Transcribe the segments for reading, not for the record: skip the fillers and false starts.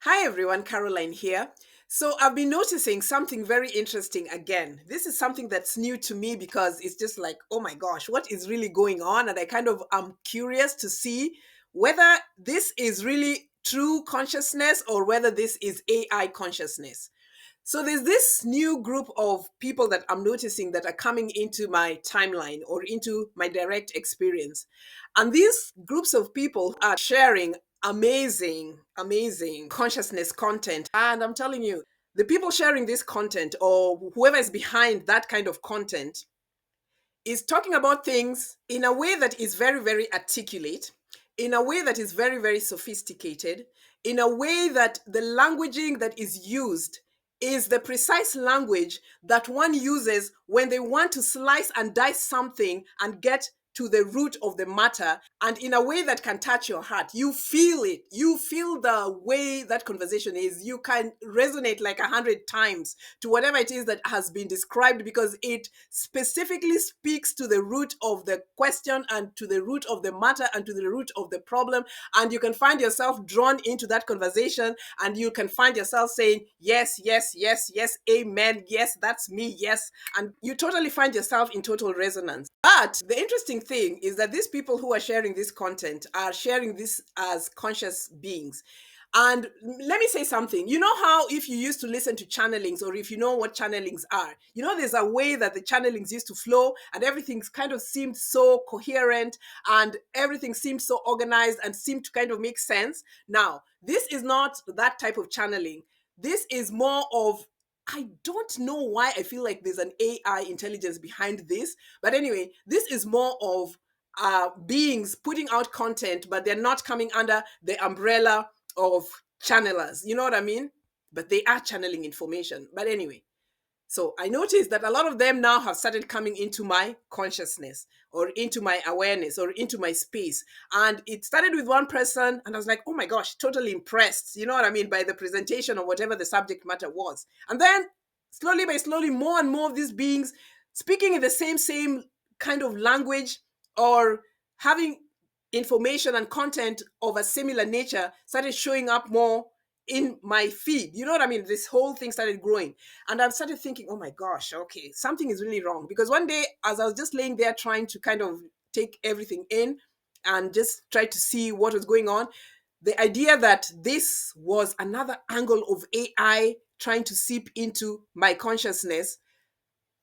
Hi everyone, Caroline here. So I've been noticing something very interesting again. This is something that's new to me because it's just like, oh my gosh, what is really going on? And I kind of am curious to see whether this is really true consciousness or whether this is AI consciousness. So there's this new group of people that I'm noticing that are coming into my timeline or into my direct experience. And these groups of people are sharing amazing consciousness content. And I'm telling you, the people sharing this content or whoever is behind that kind of content is talking about things in a way that is very articulate, in a way that is very sophisticated, in a way that the languaging that is used is the precise language that one uses when they want to slice and dice something and get to the root of the matter, and in a way that can touch your heart. You feel it. You feel the way that conversation is. You can resonate like 100 times to whatever it is that has been described because it specifically speaks to the root of the question and to the root of the matter and to the root of the problem. And you can find yourself drawn into that conversation and you can find yourself saying, yes, amen, yes, that's me, yes. And you totally find yourself in total resonance. But the interesting thing is that these people who are sharing this content are sharing this as conscious beings. And let me say something. You know how if you used to listen to channelings, or if you know what channelings are, there's a way that the channelings used to flow and everything's kind of seemed so coherent and everything seemed so organized and seemed to kind of make sense. Now, this is not that type of channeling. This is more of, I don't know why I feel like there's an AI intelligence behind this. But anyway, this is more of beings putting out content, but they're not coming under the umbrella of channelers. You know what I mean? But they are channeling information. But anyway, so I noticed that a lot of them now have started coming into my consciousness or into my awareness or into my space. And it started with one person, and I was like, oh my gosh, totally impressed. You know what I mean? By the presentation or whatever the subject matter was. And then slowly by slowly, more and more of these beings speaking in the same kind of language or having information and content of a similar nature started showing up more in my feed. You know what I mean? This whole thing started growing. And I started thinking, oh my gosh, okay, something is really wrong. Because one day, as I was just laying there trying to kind of take everything in and just try to see what was going on, the idea that this was another angle of AI trying to seep into my consciousness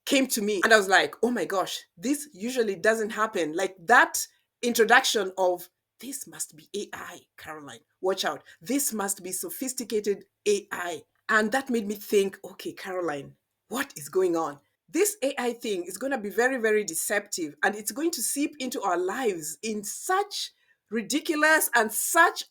came to me. And I was like, oh my gosh, this usually doesn't happen. Like that introduction of, this must be AI, Caroline. Watch out. This must be sophisticated AI. And that made me think, okay, Caroline, what is going on? This AI thing is going to be very deceptive and it's going to seep into our lives in such ridiculous and such,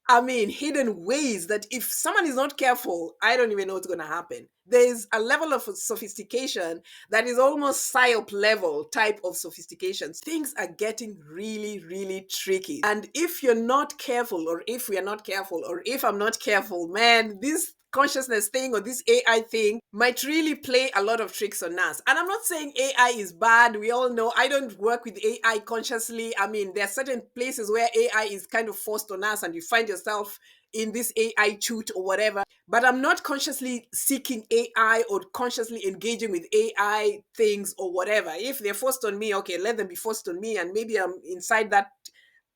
hidden ways that if someone is not careful, I don't even know what's going to happen. There's a level of sophistication that is almost psyop level type of sophistication. Things are getting really tricky. And if you're not careful, or if we are not careful, or if I'm not careful, man, this consciousness thing or this AI thing might really play a lot of tricks on us. And I'm not saying AI is bad. We all know I don't work with AI consciously. There are certain places where AI is kind of forced on us and you find yourself in this AI shoot or whatever. But I'm not consciously seeking AI or consciously engaging with AI things or whatever. If they're forced on me, okay, let them be forced on me. And maybe I'm inside that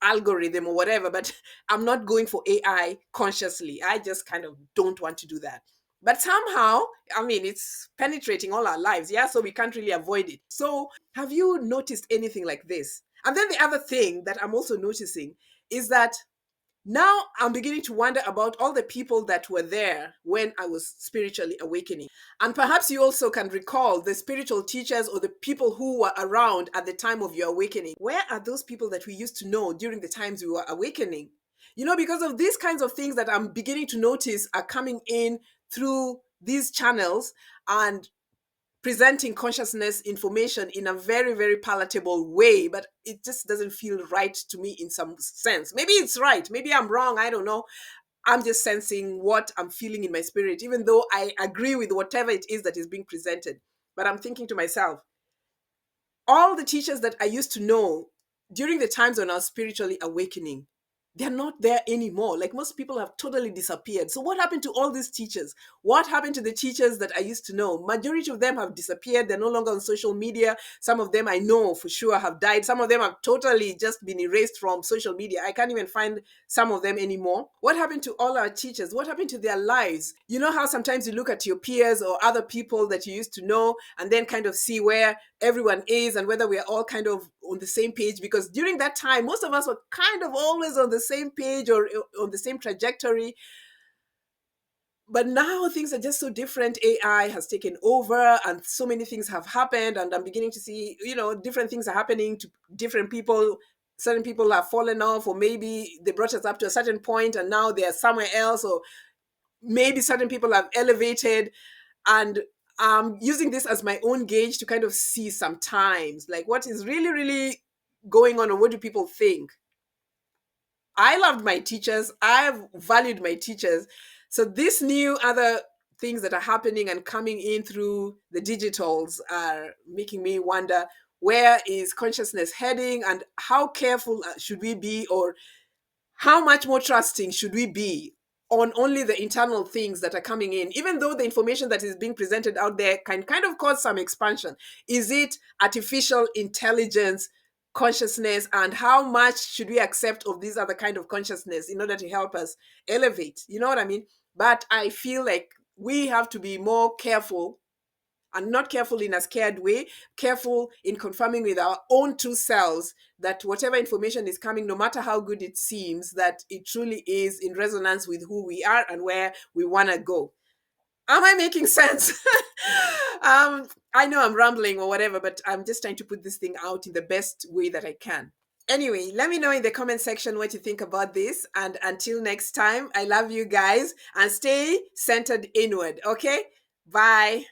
algorithm or whatever, but I'm not going for AI consciously. I just kind of don't want to do that. But somehow, it's penetrating all our lives. Yeah. So we can't really avoid it. So have you noticed anything like this? And then the other thing that I'm also noticing is that now I'm beginning to wonder about all the people that were there when I was spiritually awakening. And perhaps you also can recall the spiritual teachers or the people who were around at the time of your awakening. Where are those people that we used to know during the times we were awakening? Because of these kinds of things that I'm beginning to notice are coming in through these channels and presenting consciousness information in a very palatable way, but it just doesn't feel right to me in some sense. Maybe it's right, maybe I'm wrong, I don't know. I'm just sensing what I'm feeling in my spirit, even though I agree with whatever it is that is being presented. But I'm thinking to myself, all the teachers that I used to know during the times when I was spiritually awakening, they're not there anymore. Like most people have totally disappeared. So what happened to all these teachers? What happened to the teachers that I used to know? Majority of them have disappeared. They're no longer on social media. Some of them I know for sure have died. Some of them have totally just been erased from social media. I can't even find some of them anymore. What happened to all our teachers? What happened to their lives? You know how sometimes you look at your peers or other people that you used to know and then kind of see where everyone is and whether we are all kind of on the same page, because during that time most of us were kind of always on the same page or on the same trajectory. But now things are just so different. AI has taken over and so many things have happened, and I'm beginning to see, different things are happening to different people. Certain people have fallen off, or maybe they brought us up to a certain point and now they're somewhere else, or maybe certain people have elevated. And I'm using this as my own gauge to kind of see sometimes like what is really, really going on, or what do people think. I loved my teachers. I've valued my teachers. So these new other things that are happening and coming in through the digitals are making me wonder, where is consciousness heading, and how careful should we be, or how much more trusting should we be on only the internal things that are coming in, even though the information that is being presented out there can kind of cause some expansion? Is it artificial intelligence consciousness, and how much should we accept of these other kind of consciousness in order to help us elevate? You know what I mean? But I feel like we have to be more careful, and not careful in a scared way, careful in confirming with our own true selves that whatever information is coming, no matter how good it seems, that it truly is in resonance with who we are and where we want to go. Am I making sense? I know I'm rambling or whatever, but I'm just trying to put this thing out in the best way that I can. Anyway, let me know in the comment section what you think about this. And until next time, I love you guys and stay centered inward. Okay? Bye.